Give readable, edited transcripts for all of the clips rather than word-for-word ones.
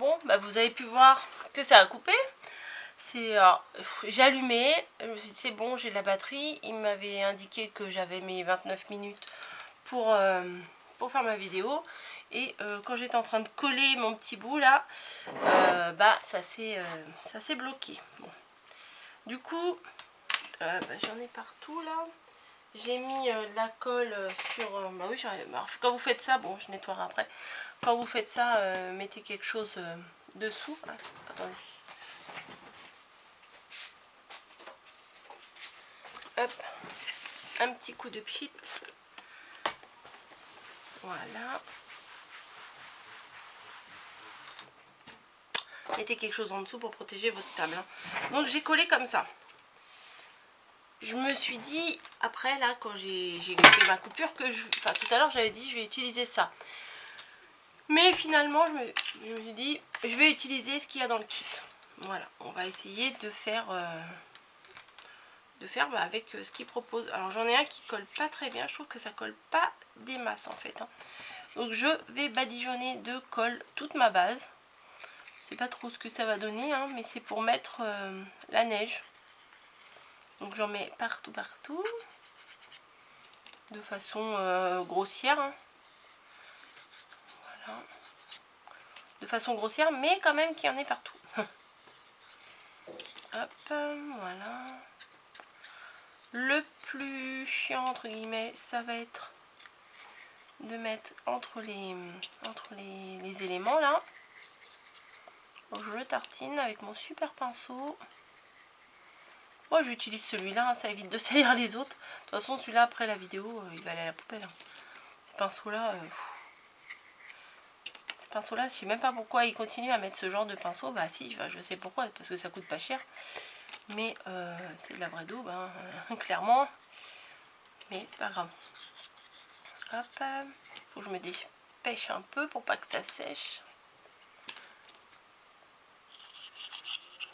Bon, bah vous avez pu voir que ça a coupé. J'ai allumé, je me suis dit c'est bon, j'ai la batterie. Il m'avait indiqué que j'avais mes 29 minutes pour faire ma vidéo. Et quand j'étais en train de coller mon petit bout là, bah ça s'est bloqué. Bon. Du coup, bah, j'en ai partout là. J'ai mis de la colle sur... bah oui, alors, quand vous faites ça, bon je nettoierai après. Quand vous faites ça, mettez quelque chose dessous. Ah, attendez. Hop, un petit coup de pchit. Voilà. Mettez quelque chose en dessous pour protéger votre table. Hein. Donc j'ai collé comme ça. Je me suis dit, après là, quand j'ai fait ma coupure, que enfin tout à l'heure j'avais dit je vais utiliser ça. Mais finalement je me suis dit, je vais utiliser ce qu'il y a dans le kit. Voilà, on va essayer de faire bah, avec ce qu'il propose. Alors j'en ai un qui colle pas très bien, je trouve que ça colle pas des masses en fait. Hein. Donc je vais badigeonner de colle toute ma base. Je sais pas trop ce que ça va donner, hein, mais c'est pour mettre la neige. Donc j'en mets partout, de façon grossière. Hein. Voilà. De façon grossière, mais quand même qu'il y en ait partout. Hop, voilà. Le plus chiant, entre guillemets, ça va être de mettre entre les éléments là. Donc, je le tartine avec mon super pinceau. Moi j'utilise celui-là, hein, ça évite de salir les autres. De toute façon celui-là après la vidéo il va aller à la poubelle. Hein. Ces pinceaux-là, je sais même pas pourquoi ils continuent à mettre ce genre de pinceau. Bah si, je sais pourquoi, parce que ça coûte pas cher. Mais c'est de la vraie daube, hein, clairement. Mais c'est pas grave. Hop, faut que je me dépêche un peu pour pas que ça sèche.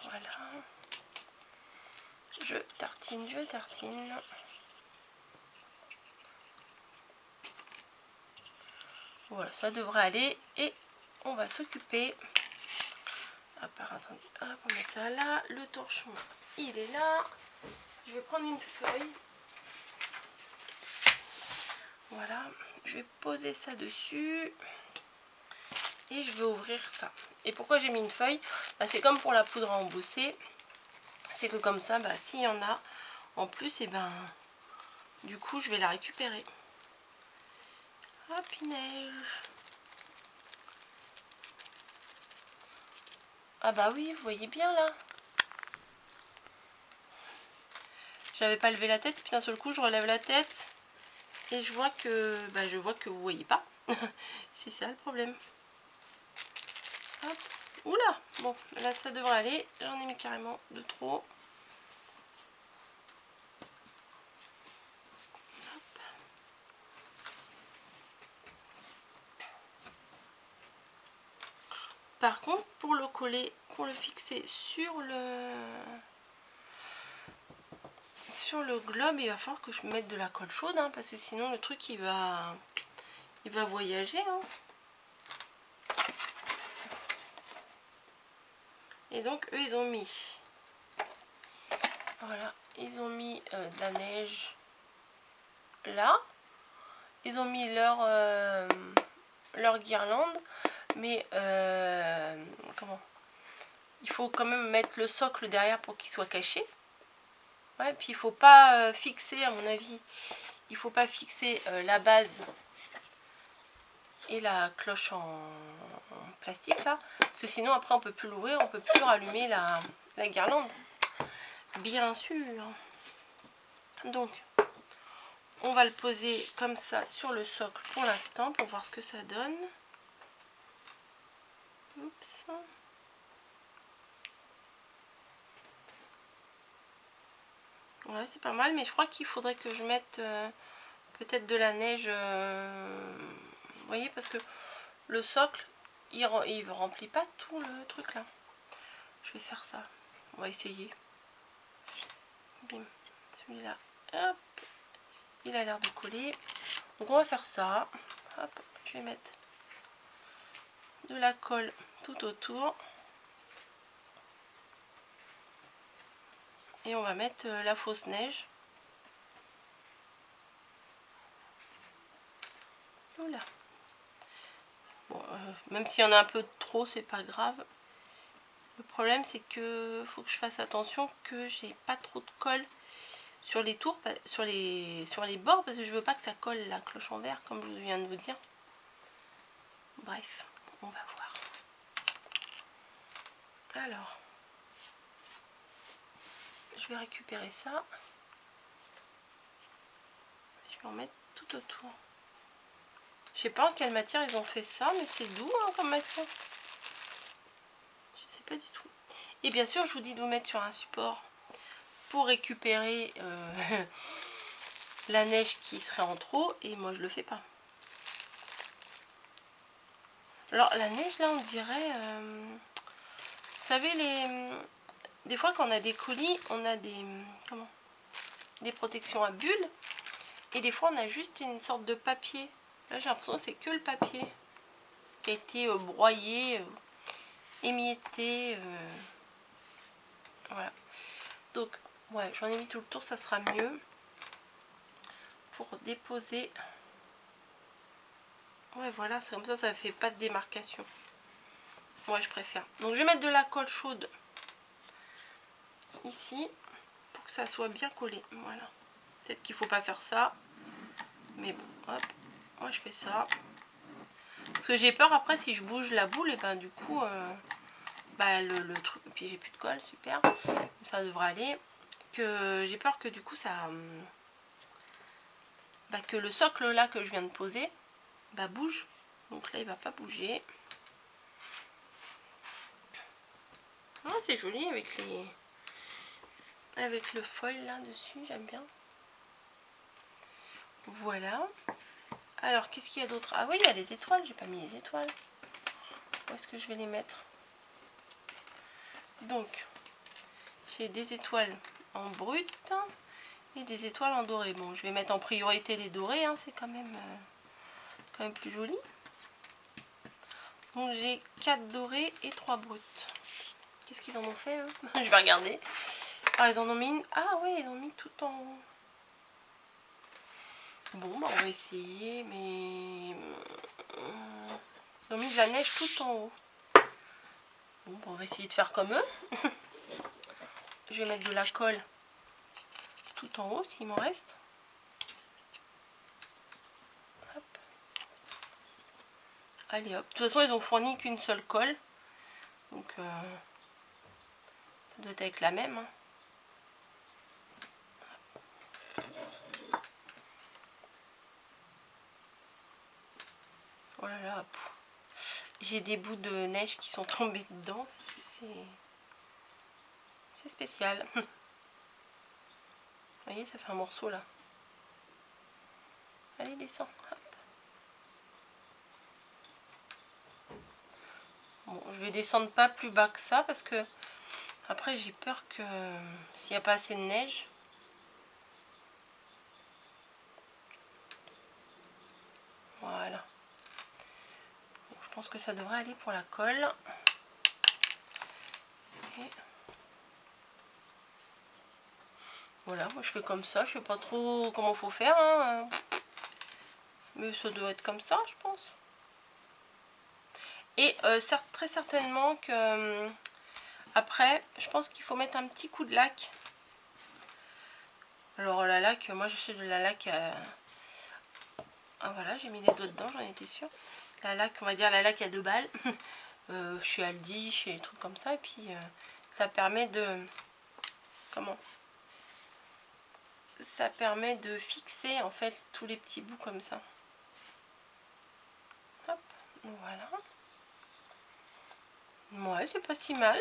Voilà. Je tartine. Voilà, ça devrait aller. Et on va s'occuper. Hop, attendez. Hop, on met ça là. Le torchon, il est là. Je vais prendre une feuille. Voilà. Je vais poser ça dessus. Et je vais ouvrir ça. Et pourquoi j'ai mis une feuille? Bah, c'est comme pour la poudre à embosser. C'est que comme ça, bah, s'il y en a en plus, et ben du coup je vais la récupérer. Hop, neige. Ah bah oui, vous voyez bien là. J'avais pas levé la tête, puis d'un seul coup je relève la tête et je vois que vous voyez pas. C'est ça le problème. Hop. Oula, bon là ça devrait aller. J'en ai mis carrément de trop. Hop. Par contre, pour le coller, pour le fixer sur le globe, il va falloir que je mette de la colle chaude, hein, parce que sinon le truc il va voyager. Hein. Et donc eux ils ont mis, voilà, ils ont mis de la neige là. Ils ont mis leur guirlande, mais comment, il faut quand même mettre le socle derrière pour qu'il soit caché. Ouais, puis il faut pas fixer, à mon avis, il faut pas fixer la base et la cloche en plastique là, parce que sinon après on peut plus l'ouvrir, on peut plus rallumer la guirlande, bien sûr. Donc on va le poser comme ça sur le socle pour l'instant pour voir ce que ça donne. Oups. Ouais, c'est pas mal, mais je crois qu'il faudrait que je mette peut-être de la neige. Vous voyez, parce que le socle, il remplit pas tout le truc là. Je vais faire ça. On va essayer. Bim. Celui-là, hop. Il a l'air de coller. Donc on va faire ça. Hop, je vais mettre de la colle tout autour. Et on va mettre la fausse neige. Voilà. Bon, même s'il y en a un peu trop, c'est pas grave. Le problème, c'est que faut que je fasse attention que j'ai pas trop de colle sur les tours, sur les bords, parce que je veux pas que ça colle la cloche en verre, comme je viens de vous dire. Bref, on va voir. Alors, je vais récupérer ça. Je vais en mettre tout autour. Je sais pas en quelle matière ils ont fait ça, mais c'est doux hein, comme matière. Je sais pas du tout. Et bien sûr, je vous dis de vous mettre sur un support pour récupérer la neige qui serait en trop. Et moi, je le fais pas. Alors, la neige, là, on dirait... vous savez, des fois, quand on a des colis, on a des protections à bulles. Et des fois, on a juste une sorte de papier. Là, j'ai l'impression que c'est que le papier qui a été broyé, émietté. Voilà. Donc, ouais, j'en ai mis tout le tour, ça sera mieux. Pour déposer. Ouais, voilà, c'est comme ça fait pas de démarcation. Moi, je préfère. Donc, je vais mettre de la colle chaude ici pour que ça soit bien collé. Voilà. Peut-être qu'il faut pas faire ça. Mais bon, hop. Moi, je fais ça. Parce que j'ai peur après, si je bouge la boule, et ben du coup, le truc. Et puis, j'ai plus de colle, super. Ça devrait aller. Que j'ai peur que du coup, ça. Que le socle là que je viens de poser, bouge. Donc là, il va pas bouger. Ah, c'est joli avec le foil là dessus, j'aime bien. Voilà. Alors, qu'est-ce qu'il y a d'autre? Ah oui, il y a les étoiles, j'ai pas mis les étoiles. Où est-ce que je vais les mettre? Donc, j'ai des étoiles en brut et des étoiles en doré. Bon, je vais mettre en priorité les dorés, hein, c'est quand même plus joli. Donc, j'ai 4 dorés et 3 bruts. Qu'est-ce qu'ils en ont fait, eux? Je vais regarder. Ah, ils en ont mis une... Ah oui, ils ont mis tout en haut. Bon, on va essayer, mais... Ils ont mis de la neige tout en haut. Bon, on va essayer de faire comme eux. Je vais mettre de la colle tout en haut, s'il m'en reste. Hop. Allez, hop. De toute façon, ils ont fourni qu'une seule colle. Donc, ça doit être avec la même. Hein. Oh là là. J'ai des bouts de neige qui sont tombés dedans. C'est spécial. Vous voyez, ça fait un morceau là. Allez, descends. Hop. Bon, je vais descendre pas plus bas que ça parce que après j'ai peur que s'il n'y a pas assez de neige. Voilà. Bon, je pense que ça devrait aller pour la colle. Et voilà, moi je fais comme ça. Je sais pas trop comment faut faire. Hein. Mais ça doit être comme ça, je pense. Et très certainement que après, je pense qu'il faut mettre un petit coup de lac. Alors la laque, moi j'achète de la laque. Ah voilà, j'ai mis les doigts dedans, j'en étais sûre. La laque, on va dire la laque à 2 balles. Chez Aldi, chez les trucs comme ça. Et puis ça permet de... Comment? Ça permet de fixer en fait tous les petits bouts comme ça. Hop, voilà. Ouais, c'est pas si mal.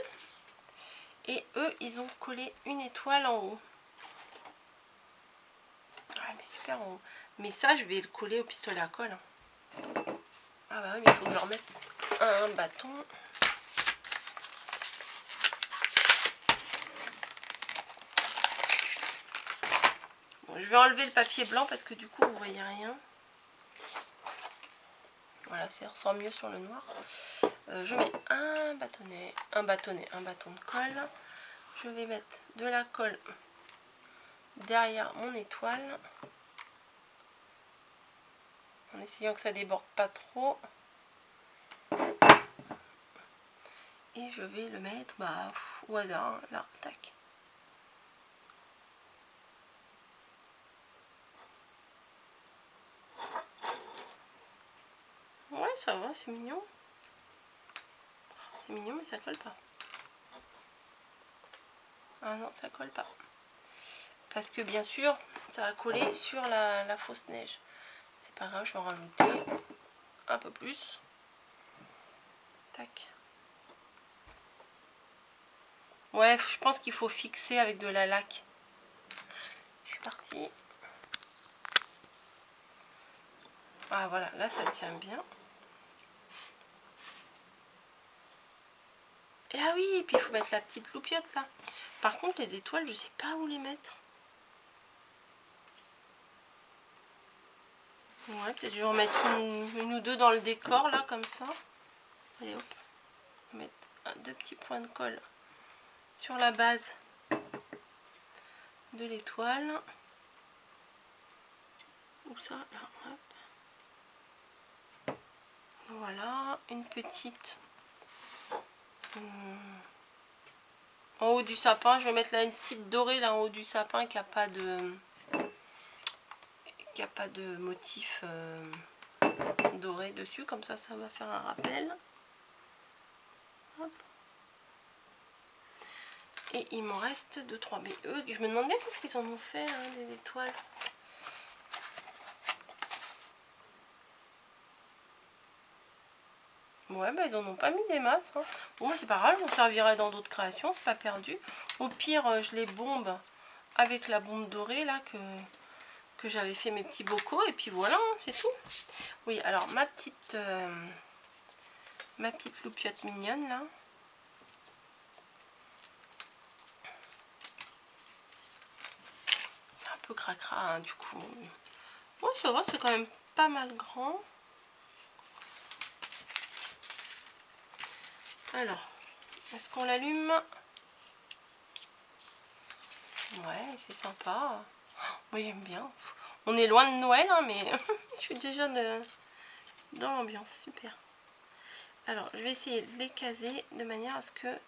Et eux, ils ont collé une étoile en haut. Ah, mais super en haut. Mais ça, je vais le coller au pistolet à colle. Ah bah oui, mais il faut que je remette un bâton. Bon, je vais enlever le papier blanc parce que du coup, vous voyez rien. Voilà, ça ressort mieux sur le noir. Je mets un bâton de colle. Je vais mettre de la colle derrière mon étoile. En essayant que ça déborde pas trop. Et je vais le mettre au hasard, là, tac. Ouais, ça va, c'est mignon. C'est mignon, mais ça colle pas. Ah non, ça colle pas. Parce que bien sûr, ça va coller sur la fausse neige. C'est pas grave, je vais en rajouter un peu plus. Tac. Ouais, je pense qu'il faut fixer avec de la laque. Je suis partie. Ah voilà, là ça tient bien. Et ah oui, et puis il faut mettre la petite loupiote là. Par contre, les étoiles, je sais pas où les mettre. Ouais, peut-être je vais en mettre une ou deux dans le décor là, comme ça. Allez hop, on va mettre deux petits points de colle sur la base de l'étoile. Où ça là, hop. Voilà, une petite en haut du sapin. Je vais mettre là une petite dorée là en haut du sapin qui a pas de motif doré dessus, comme ça va faire un rappel. Hop. Et il m'en reste 2-3. Mais eux, je me demande bien qu'est-ce qu'ils en ont fait, hein, des étoiles. Ouais, bah ils en ont pas mis des masses. Hein. Bon, c'est pas grave, je m'en servirai dans d'autres créations, c'est pas perdu. Au pire, je les bombe avec la bombe dorée là que j'avais fait mes petits bocaux. Et puis voilà, hein, c'est tout. Oui, alors ma petite loupiote mignonne là. C'est un peu cracra, hein, du coup. Bon, ça va, c'est quand même pas mal grand. Alors, est-ce qu'on l'allume? Ouais, c'est sympa. Moi, j'aime bien. On est loin de Noël, hein, mais je suis déjà dans l'ambiance. Super. Alors, je vais essayer de les caser de manière à ce que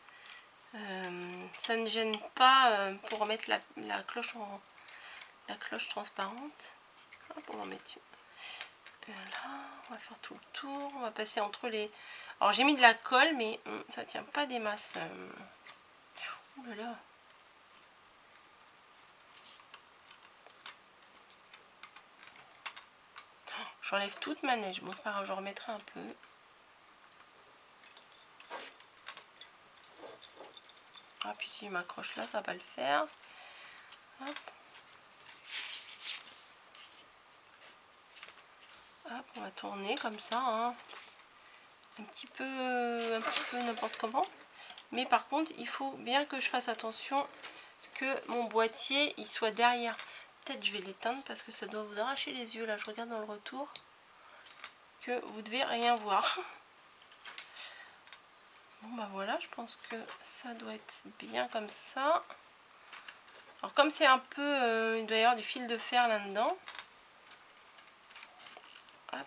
ça ne gêne pas pour mettre la cloche transparente. Hop, on va en mettre une. Là, on va faire tout le tour. On va passer entre les... Alors, j'ai mis de la colle, mais ça tient pas des masses. Ouh là là. J'enlève toute ma neige. Bon, c'est pas grave, je remettrai un peu. Ah, puis si je m'accroche là, ça va le faire. Hop. Hop, on va tourner comme ça. Hein. Un petit peu n'importe comment. Mais par contre, il faut bien que je fasse attention que mon boîtier, il soit derrière. Peut-être je vais l'éteindre parce que ça doit vous arracher les yeux. Là, je regarde dans le retour que vous devez rien voir. Bon, bah voilà, je pense que ça doit être bien comme ça. Alors, comme c'est un peu... il doit y avoir du fil de fer là-dedans. Hop.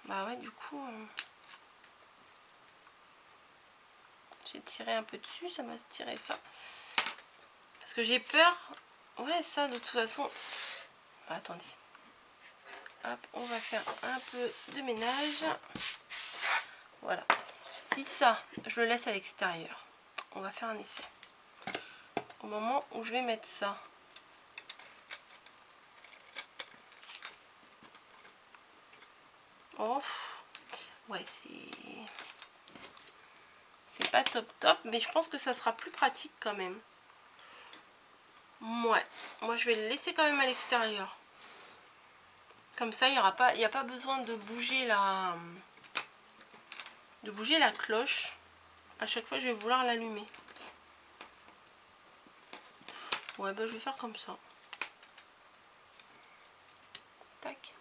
Bah ouais, du coup... j'ai tiré un peu dessus, ça m'a tiré ça. Parce que j'ai peur... Ouais, ça, de toute façon... Bah, attendez. Hop, on va faire un peu de ménage. Voilà. Si ça, je le laisse à l'extérieur, on va faire un essai. Au moment où je vais mettre ça. Oh, ouais, c'est pas top, mais je pense que ça sera plus pratique quand même. Ouais, moi je vais le laisser quand même à l'extérieur. Comme ça, il n'y a pas besoin de bouger la cloche. À chaque fois, je vais vouloir l'allumer. Ouais, bah je vais faire comme ça. Tac.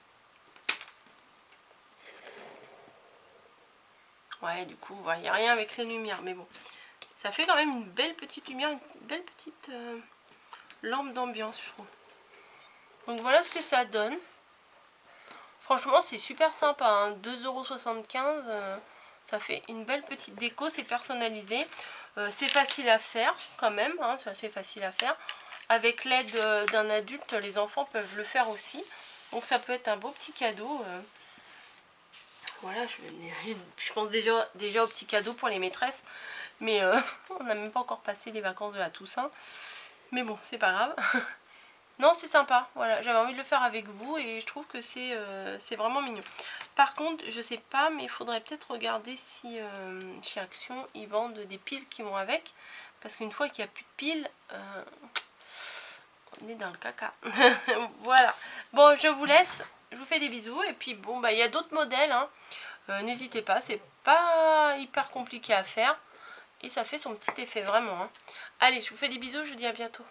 Ouais, du coup, il n'y a rien avec les lumières, mais bon. Ça fait quand même une belle petite lumière, une belle petite lampe d'ambiance, je trouve. Donc voilà ce que ça donne. Franchement, c'est super sympa, hein. 2,75 €, ça fait une belle petite déco, c'est personnalisé. C'est facile à faire quand même, hein, c'est assez facile à faire. Avec l'aide d'un adulte, les enfants peuvent le faire aussi. Donc ça peut être un beau petit cadeau. Voilà, je pense déjà au petit cadeau pour les maîtresses. Mais on n'a même pas encore passé les vacances de la Toussaint. Mais bon, c'est pas grave. Non, c'est sympa. Voilà, j'avais envie de le faire avec vous et je trouve que c'est vraiment mignon. Par contre, je sais pas, mais il faudrait peut-être regarder si chez Action, ils vendent des piles qui vont avec. Parce qu'une fois qu'il n'y a plus de piles, on est dans le caca. Voilà. Bon, je vous laisse. Je vous fais des bisous. Et puis, bon, bah, il y a d'autres modèles, hein. N'hésitez pas, c'est pas hyper compliqué à faire. Et ça fait son petit effet, vraiment, hein. Allez, je vous fais des bisous, je vous dis à bientôt.